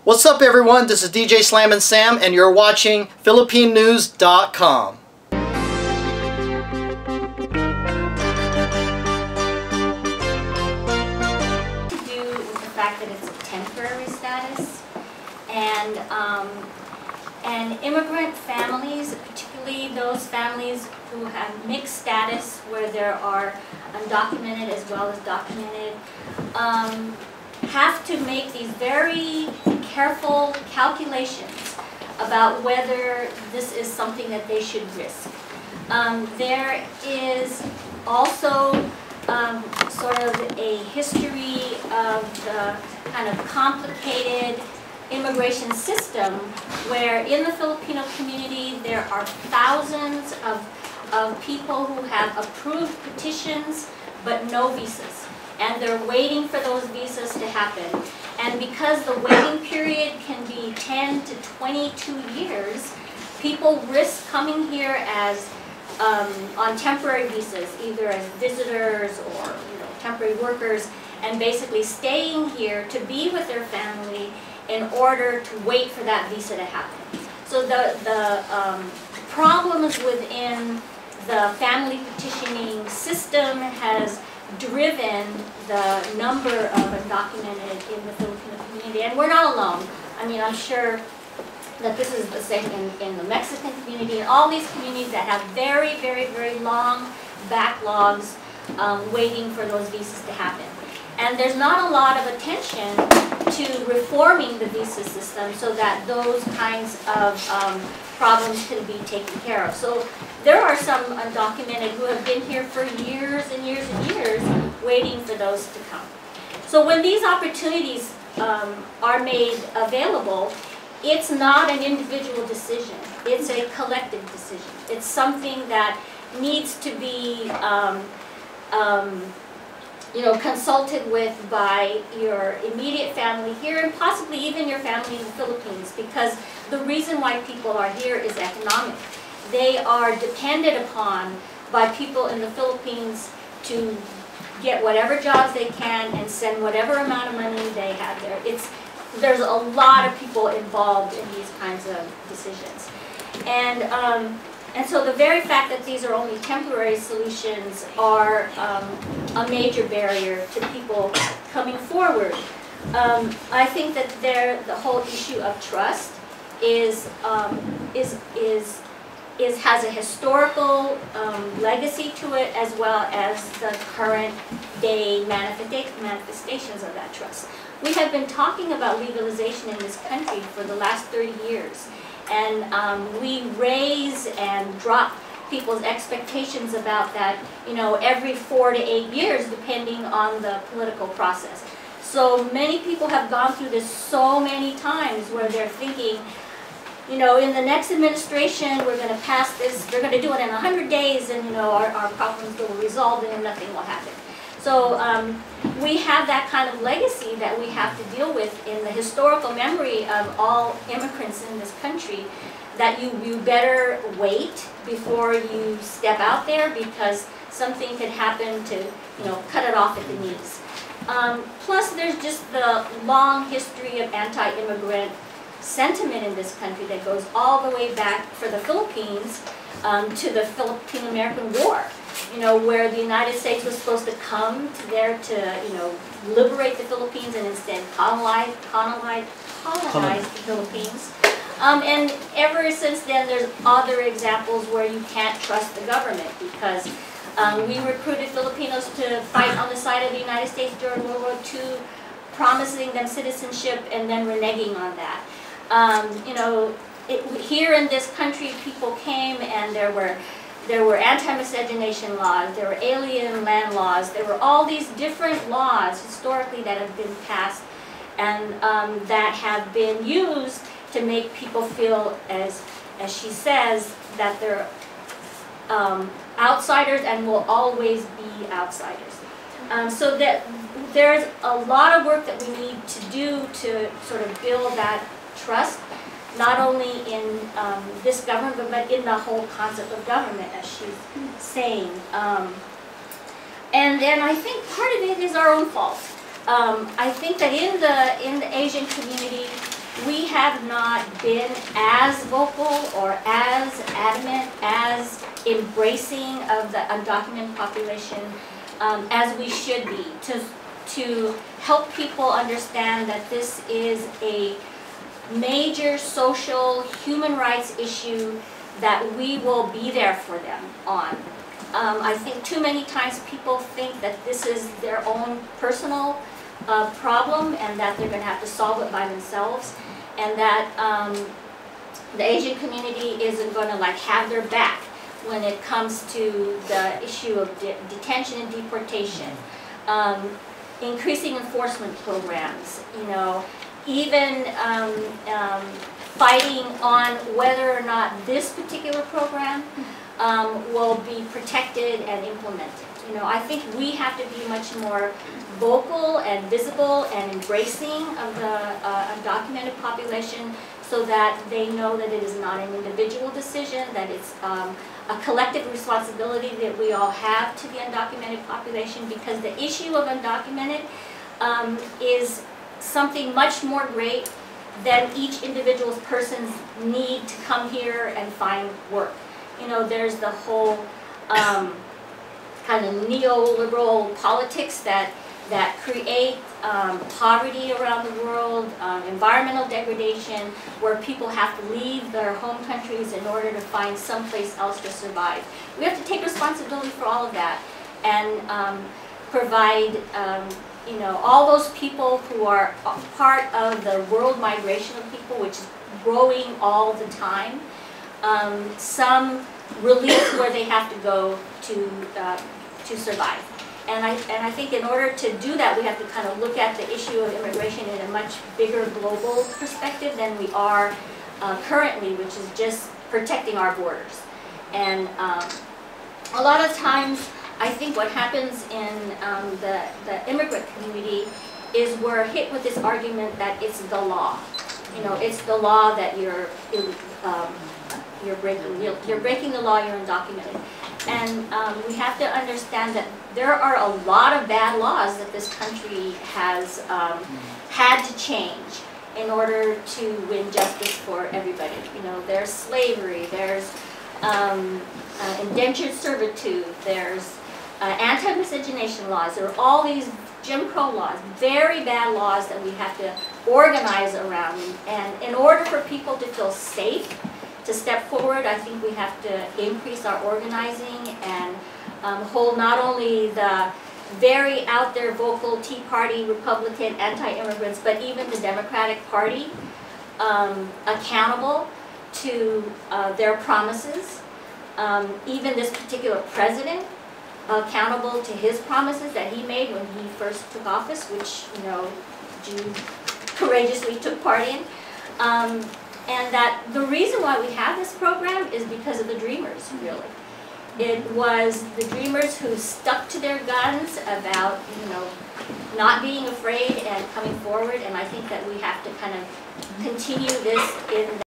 What's up everyone, this is DJ Slammin' Sam and you're watching PhilippineNews.com. To do with the fact that it's a temporary status, and immigrant families, particularly those families who have mixed status where there are undocumented as well as documented, have to make these very careful calculations about whether this is something that they should risk. There is also sort of a history of the kind of complicated immigration system where in the Filipino community there are thousands of people who have approved petitions but no visas. And they're waiting for those visas to happen. And because the waiting period can be 10 to 22 years, people risk coming here as on temporary visas, either as visitors or temporary workers, and basically staying here to be with their family in order to wait for that visa to happen. So the problems within the family petitioning system has driven the number of undocumented in the Filipino community, and we're not alone. I mean, I'm sure that this is the same in the Mexican community and all these communities that have very, very, very long backlogs waiting for those visas to happen. And there's not a lot of attention to reforming the visa system so that those kinds of problems can be taken care of. So there are some undocumented who have been here for years and years and years waiting for those to come. So when these opportunities are made available, it's not an individual decision. It's a collective decision. It's something that needs to be consulted with by your immediate family here and possibly even your family in the Philippines, because the reason why people are here is economic. They are depended upon by people in the Philippines to get whatever jobs they can and send whatever amount of money they have there. There's a lot of people involved in these kinds of decisions. And so the very fact that these are only temporary solutions are a major barrier to people coming forward. I think that the whole issue of trust has a historical legacy to it, as well as the current day manifestations of that trust. We have been talking about legalization in this country for the last 30 years. And we raise and drop people's expectations about that, every 4 to 8 years, depending on the political process. So many people have gone through this so many times where they're thinking, in the next administration, we're going to pass this, they're going to do it in 100 days, and, our problems will be resolved and nothing will happen. So we have that kind of legacy that we have to deal with in the historical memory of all immigrants in this country, that you better wait before you step out there because something could happen to cut it off at the knees. Plus there's just the long history of anti-immigrant sentiment in this country that goes all the way back for the Philippines to the Philippine-American War. Where the United States was supposed to come there to, liberate the Philippines and instead colonize the Philippines. And ever since then, there's other examples where you can't trust the government because we recruited Filipinos to fight on the side of the United States during World War II, promising them citizenship and then reneging on that. Here in this country, people came and there were anti-miscegenation laws, there were alien land laws, there were all these different laws historically that have been passed and that have been used to make people feel, as she says, that they're outsiders and will always be outsiders. So that there's a lot of work that we need to do to sort of build that trust, not only in this government, but in the whole concept of government, as she's saying. And then I think part of it is our own fault. I think that in the Asian community, have not been as vocal or as adamant, as embracing of the undocumented population as we should be to help people understand that this is a major social human rights issue that we will be there for them on. I think too many times people think that this is their own personal problem and that they're going to have to solve it by themselves, and that the Asian community isn't going to have their back when it comes to the issue of detention and deportation, increasing enforcement programs, even fighting on whether or not this particular program will be protected and implemented. I think we have to be much more vocal and visible and embracing of the undocumented population so that they know that it is not an individual decision, that it's a collective responsibility that we all have to the undocumented population, because the issue of undocumented is something much more great than each individual person's need to come here and find work. There's the whole kind of neoliberal politics that create poverty around the world, environmental degradation, where people have to leave their home countries in order to find someplace else to survive. We have to take responsibility for all of that and provide all those people who are part of the world migration of people, which is growing all the time, some relief where they have to go to survive. And I think in order to do that, we have to kind of look at the issue of immigration in a much bigger global perspective than we are currently, which is just protecting our borders. And a lot of times, I think what happens in the immigrant community is we're hit with this argument that it's the law. It's the law that you're breaking. You're breaking the law. You're undocumented. And we have to understand that there are a lot of bad laws that this country has had to change in order to win justice for everybody. There's slavery, there's indentured servitude, there's anti-miscegenation laws. There are all these Jim Crow laws, very bad laws that we have to organize around. And in order for people to feel safe to step forward, I think we have to increase our organizing and hold not only the very out there vocal Tea Party, Republican, anti-immigrants, but even the Democratic Party accountable to their promises. Even this particular president accountable to his promises that he made when he first took office, which Jews courageously took part in. And that the reason why we have this program is because of the Dreamers, really. It was the Dreamers who stuck to their guns about, not being afraid and coming forward. And I think that we have to kind of continue this in